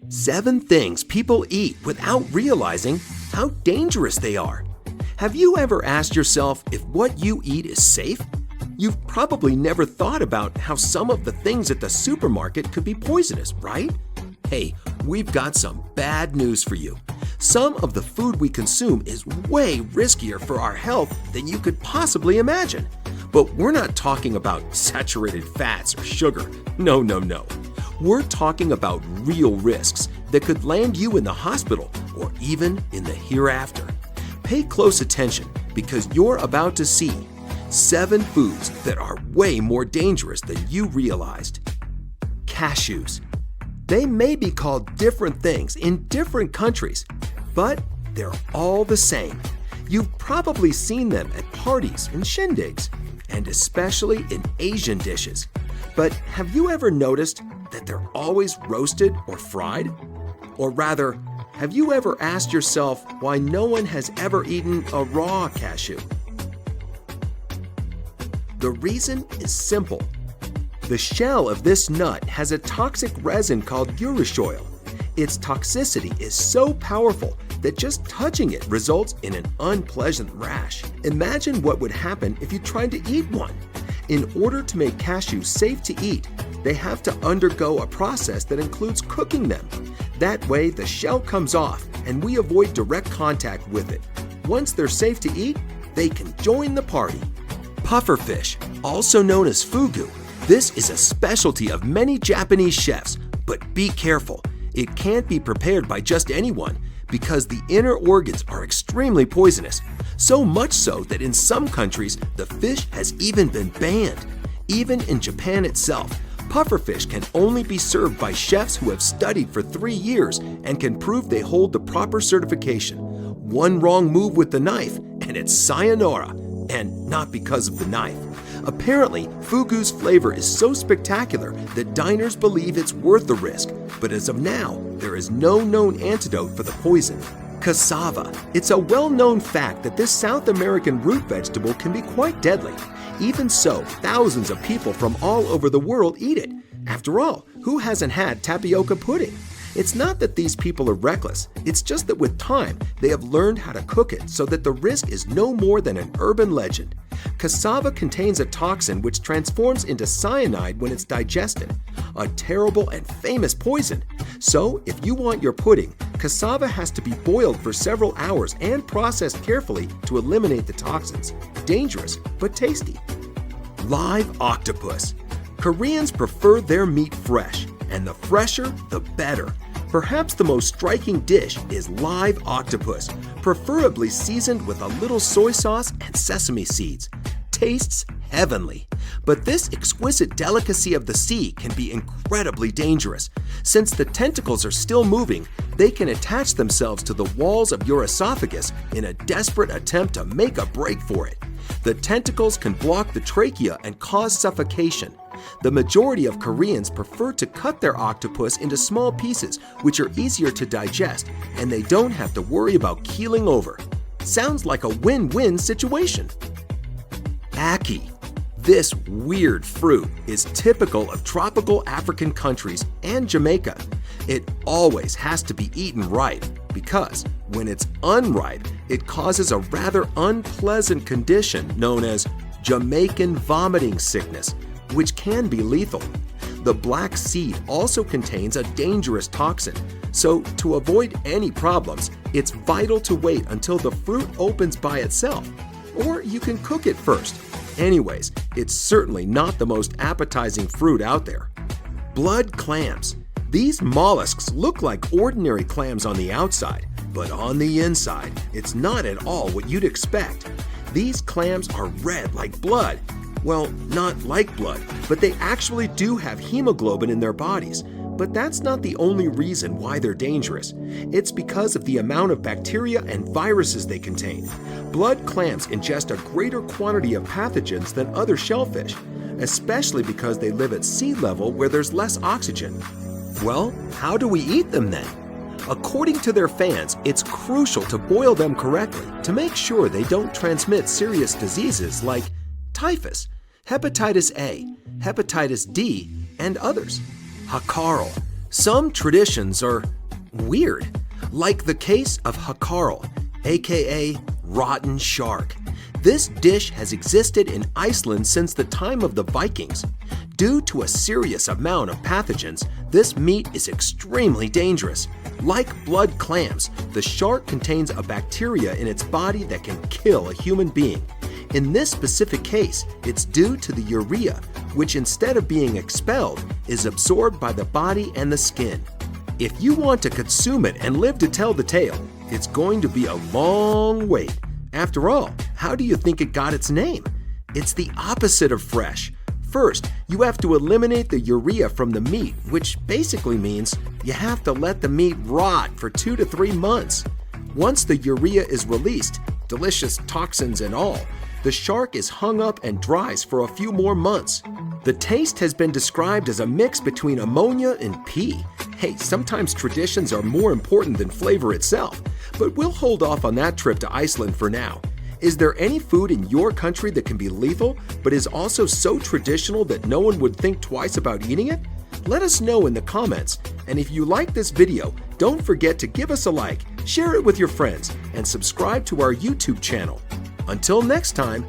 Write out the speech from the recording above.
7 things people eat without realizing how dangerous they are. Have you ever asked yourself if what you eat is safe? You've probably never thought about how some of the things at the supermarket could be poisonous, right? Hey, we've got some bad news for you. Some of the food we consume is way riskier for our health than you could possibly imagine. But we're not talking about saturated fats or sugar. No. We're talking about real risks that could land you in the hospital or even in the hereafter. Pay close attention because you're about to see 7 foods that are way more dangerous than you realized. Cashews. They may be called different things in different countries, but they're all the same. You've probably seen them at parties and shindigs, and especially in Asian dishes. But have you ever noticed that they're always roasted or fried? Or rather, have you ever asked yourself why no one has ever eaten a raw cashew? The reason is simple. The shell of this nut has a toxic resin called urushiol. Its toxicity is so powerful that just touching it results in an unpleasant rash. Imagine what would happen if you tried to eat one. In order to make cashews safe to eat, they have to undergo a process that includes cooking them. That way, the shell comes off and we avoid direct contact with it. Once they're safe to eat, they can join the party. Pufferfish, also known as fugu. This is a specialty of many Japanese chefs, but be careful. It can't be prepared by just anyone because the inner organs are extremely poisonous. So much so that in some countries, the fish has even been banned. Even in Japan itself, pufferfish can only be served by chefs who have studied for 3 years and can prove they hold the proper certification. One wrong move with the knife and it's sayonara, and not because of the knife. Apparently, fugu's flavor is so spectacular that diners believe it's worth the risk, but as of now, there is no known antidote for the poison. Cassava. It's a well-known fact that this South American root vegetable can be quite deadly. Even so, thousands of people from all over the world eat it. After all, who hasn't had tapioca pudding? It's not that these people are reckless, it's just that with time, they have learned how to cook it so that the risk is no more than an urban legend. Cassava contains a toxin which transforms into cyanide when it's digested, a terrible and famous poison. So, if you want your pudding, cassava has to be boiled for several hours and processed carefully to eliminate the toxins. Dangerous, but tasty. Live octopus. Koreans prefer their meat fresh, and the fresher, the better. Perhaps the most striking dish is live octopus, preferably seasoned with a little soy sauce and sesame seeds. Tastes heavenly. But this exquisite delicacy of the sea can be incredibly dangerous. Since the tentacles are still moving, they can attach themselves to the walls of your esophagus in a desperate attempt to make a break for it. The tentacles can block the trachea and cause suffocation. The majority of Koreans prefer to cut their octopus into small pieces, which are easier to digest, and they don't have to worry about keeling over. Sounds like a win-win situation. Ackee. This weird fruit is typical of tropical African countries and Jamaica. It always has to be eaten ripe because when it's unripe, it causes a rather unpleasant condition known as Jamaican vomiting sickness, which can be lethal. The black seed also contains a dangerous toxin, so to avoid any problems, it's vital to wait until the fruit opens by itself. Or you can cook it first. Anyways, it's certainly not the most appetizing fruit out there. Blood clams. These mollusks look like ordinary clams on the outside, but on the inside, it's not at all what you'd expect. These clams are red like blood. Well, not like blood, but they actually do have hemoglobin in their bodies. But that's not the only reason why they're dangerous. It's because of the amount of bacteria and viruses they contain. Blood clams ingest a greater quantity of pathogens than other shellfish, especially because they live at sea level where there's less oxygen. Well, how do we eat them then? According to their fans, it's crucial to boil them correctly to make sure they don't transmit serious diseases like typhus, hepatitis A, hepatitis D, and others. Hakarl. Some traditions are weird, like the case of Hakarl, aka rotten shark. This dish has existed in Iceland since the time of the Vikings. Due to a serious amount of pathogens, this meat is extremely dangerous. Like blood clams, the shark contains a bacteria in its body that can kill a human being. In this specific case, it's due to the urea, which instead of being expelled, is absorbed by the body and the skin. If you want to consume it and live to tell the tale, it's going to be a long wait. After all, how do you think it got its name? It's the opposite of fresh. First, you have to eliminate the urea from the meat, which basically means you have to let the meat rot for 2 to 3 months. Once the urea is released, delicious toxins and all, the shark is hung up and dries for a few more months. The taste has been described as a mix between ammonia and pee. Hey, sometimes traditions are more important than flavor itself, but we'll hold off on that trip to Iceland for now. Is there any food in your country that can be lethal, but is also so traditional that no one would think twice about eating it? Let us know in the comments. And if you like this video, don't forget to give us a like, share it with your friends, and subscribe to our YouTube channel. Until next time,